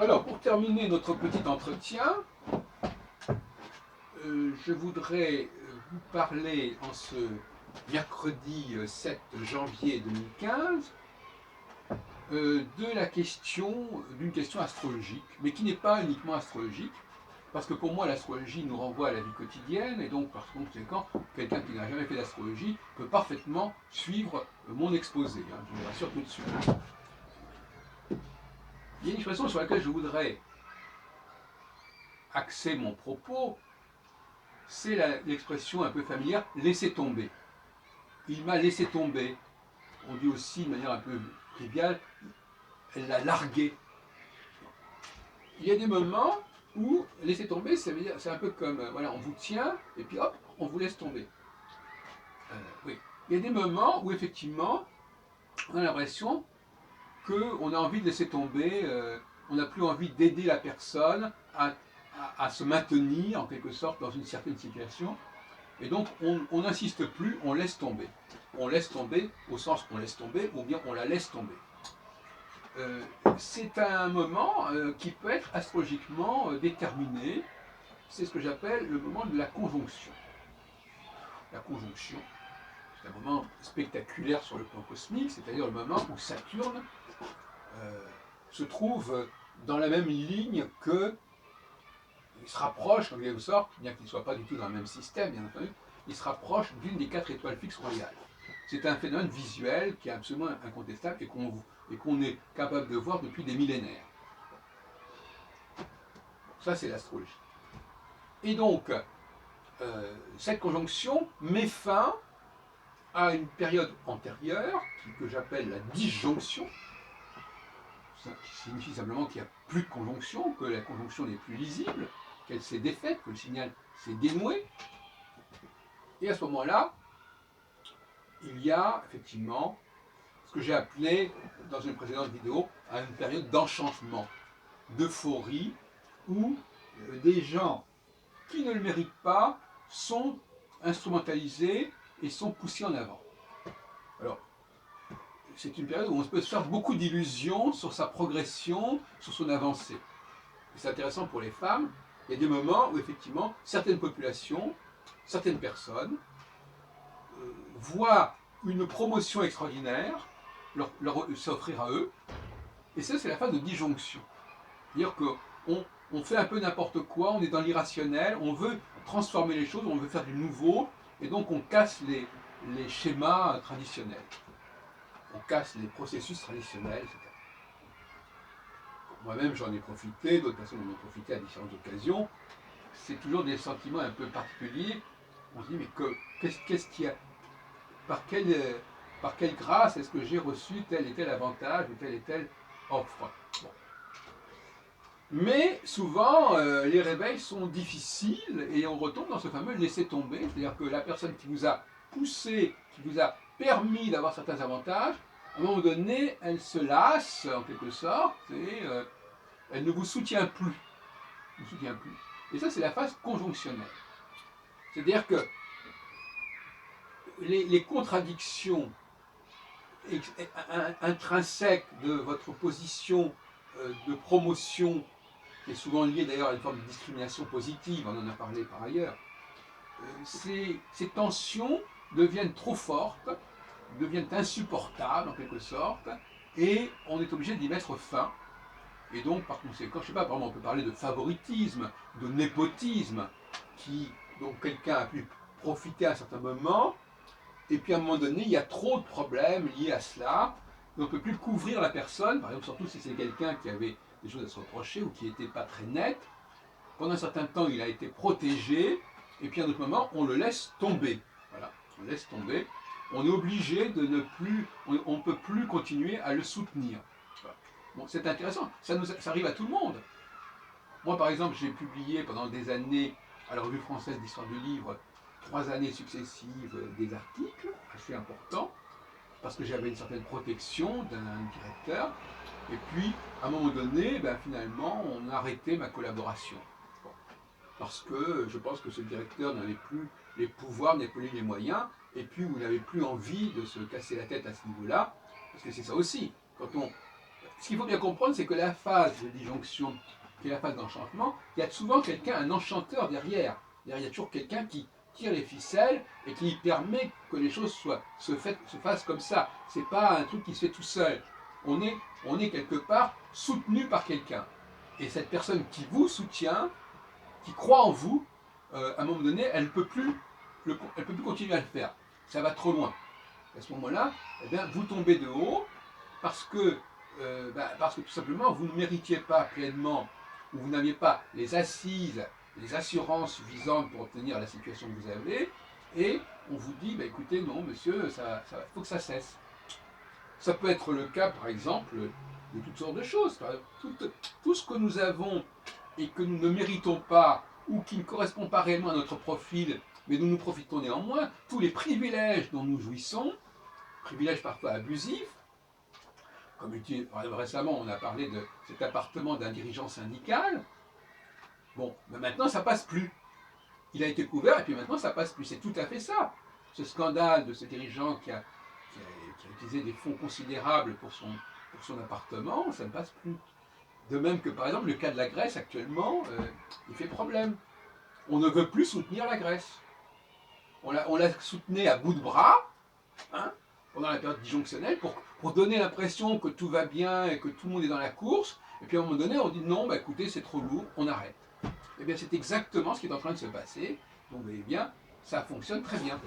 Alors, pour terminer notre petit entretien, je voudrais vous parler en ce mercredi 7 janvier 2015 de la question, d'une question astrologique, mais qui n'est pas uniquement astrologique, parce que pour moi l'astrologie nous renvoie à la vie quotidienne, et donc par conséquent, quelqu'un qui n'a jamais fait d'astrologie peut parfaitement suivre mon exposé, hein, je vous rassure tout de suite. Il y a une expression sur laquelle je voudrais axer mon propos, c'est l'expression un peu familière « laisser tomber ». Il m'a laissé tomber. On dit aussi de manière un peu triviale, elle l'a largué. Il y a des moments où laisser tomber, c'est un peu comme, voilà, on vous tient, et puis hop, on vous laisse tomber. Oui. Il y a des moments où effectivement, on a l'impression qu'on a envie de laisser tomber, on n'a plus envie d'aider la personne à se maintenir en quelque sorte dans une certaine situation. Et donc on n'insiste plus, on laisse tomber. On laisse tomber au sens qu'on laisse tomber, ou bien on la laisse tomber. C'est un moment qui peut être astrologiquement déterminé. C'est ce que j'appelle le moment de la conjonction. La conjonction, c'est un moment spectaculaire sur le plan cosmique, c'est-à-dire le moment où Saturne se trouve dans la même ligne que, il se rapproche en quelque sorte, bien qu'il ne soit pas du tout dans le même système, bien entendu, il se rapproche d'une des 4 étoiles fixes royales. C'est un phénomène visuel qui est absolument incontestable et qu'on est capable de voir depuis des millénaires. Ça, c'est l'astrologie. Et donc, cette conjonction met fin à une période antérieure, que j'appelle la disjonction, qui signifie simplement qu'il n'y a plus de conjonction, que la conjonction n'est plus lisible, qu'elle s'est défaite, que le signal s'est dénoué. Et à ce moment-là, il y a effectivement ce que j'ai appelé dans une précédente vidéo une période d'enchantement, d'euphorie, où des gens qui ne le méritent pas sont instrumentalisés et sont poussés en avant. Alors, c'est une période où on peut se faire beaucoup d'illusions sur sa progression, sur son avancée. C'est intéressant pour les femmes. Il y a des moments où effectivement certaines populations, certaines personnes voient une promotion extraordinaire s'offrir à eux, et ça c'est la phase de disjonction. C'est-à-dire qu'on fait un peu n'importe quoi, on est dans l'irrationnel, on veut transformer les choses, on veut faire du nouveau, et donc on casse les schémas traditionnels. On casse les processus traditionnels, etc. Moi-même j'en ai profité, d'autres personnes en ont profité à différentes occasions. C'est toujours des sentiments un peu particuliers. On se dit, mais qu'est-ce qu'il y a, par quelle grâce est-ce que j'ai reçu tel et tel avantage ou telle et telle offre. Bon. Mais souvent, les réveils sont difficiles et on retombe dans ce fameux laisser tomber, c'est-à-dire que la personne qui vous a poussé, qui vous a permis d'avoir certains avantages, à un moment donné, elle se lasse en quelque sorte et elle ne vous soutient plus. Vous soutient plus. Et ça, c'est la phase conjonctionnelle. C'est-à-dire que les contradictions intrinsèques de votre position de promotion, qui est souvent liée d'ailleurs à une forme de discrimination positive, on en a parlé par ailleurs, ces tensions deviennent trop fortes, deviennent insupportables en quelque sorte, et on est obligé d'y mettre fin. Et donc, par conséquent, je ne sais pas, par exemple, on peut parler de favoritisme, de népotisme, dont quelqu'un a pu profiter à un certain moment, et puis à un moment donné, il y a trop de problèmes liés à cela, et on ne peut plus couvrir la personne, par exemple, surtout si c'est quelqu'un qui avait des choses à se reprocher ou qui n'était pas très net. Pendant un certain temps, il a été protégé, et puis à un autre moment, on le laisse tomber. Voilà, on le laisse tomber. On est obligé de ne plus, on ne peut plus continuer à le soutenir. Voilà. Bon, c'est intéressant, ça arrive à tout le monde. Moi, par exemple, j'ai publié pendant des années à la Revue française d'histoire du livre 3 années successives des articles assez importants, parce que j'avais une certaine protection d'un directeur, et puis à un moment donné, finalement, on a arrêté ma collaboration. Bon. Parce que je pense que ce directeur n'avait plus les pouvoirs, n'avait plus les moyens, et puis vous n'avez plus envie de se casser la tête à ce niveau-là, parce que c'est ça aussi. Quand on ce qu'il faut bien comprendre, c'est que la phase de disjonction, qui est la phase d'enchantement, il y a souvent quelqu'un, un enchanteur derrière. Il y a toujours quelqu'un qui tire les ficelles et qui permet que les choses se fassent comme ça. C'est pas un truc qui se fait tout seul. On est quelque part soutenu par quelqu'un. Et cette personne qui vous soutient, qui croit en vous, à un moment donné, elle ne peut plus continuer à le faire. Ça va trop loin. À ce moment-là, eh bien, vous tombez de haut parce que tout simplement, vous ne méritiez pas pleinement, ou vous n'aviez pas les assises, les assurances suffisantes pour obtenir la situation que vous avez, et on vous dit, écoutez, non, monsieur, faut que ça cesse. Ça peut être le cas, par exemple, de toutes sortes de choses. Tout ce que nous avons et que nous ne méritons pas, ou qui ne correspond pas réellement à notre profil, mais dont nous profitons néanmoins, tous les privilèges dont nous jouissons, privilèges parfois abusifs, comme récemment on a parlé de cet appartement d'un dirigeant syndical, bon, mais maintenant ça passe plus. Il a été couvert et puis maintenant ça passe plus. C'est tout à fait ça. Ce scandale de ce dirigeant qui a utilisé des fonds considérables pour son appartement, ça ne passe plus. De même que par exemple le cas de la Grèce actuellement, il fait problème. On ne veut plus soutenir la Grèce. On la soutenait à bout de bras, hein, pendant la période disjonctionnelle, pour donner l'impression que tout va bien et que tout le monde est dans la course. Et puis à un moment donné, on dit non, écoutez, c'est trop lourd, on arrête. Et bien c'est exactement ce qui est en train de se passer. Donc vous voyez bien, ça fonctionne très bien.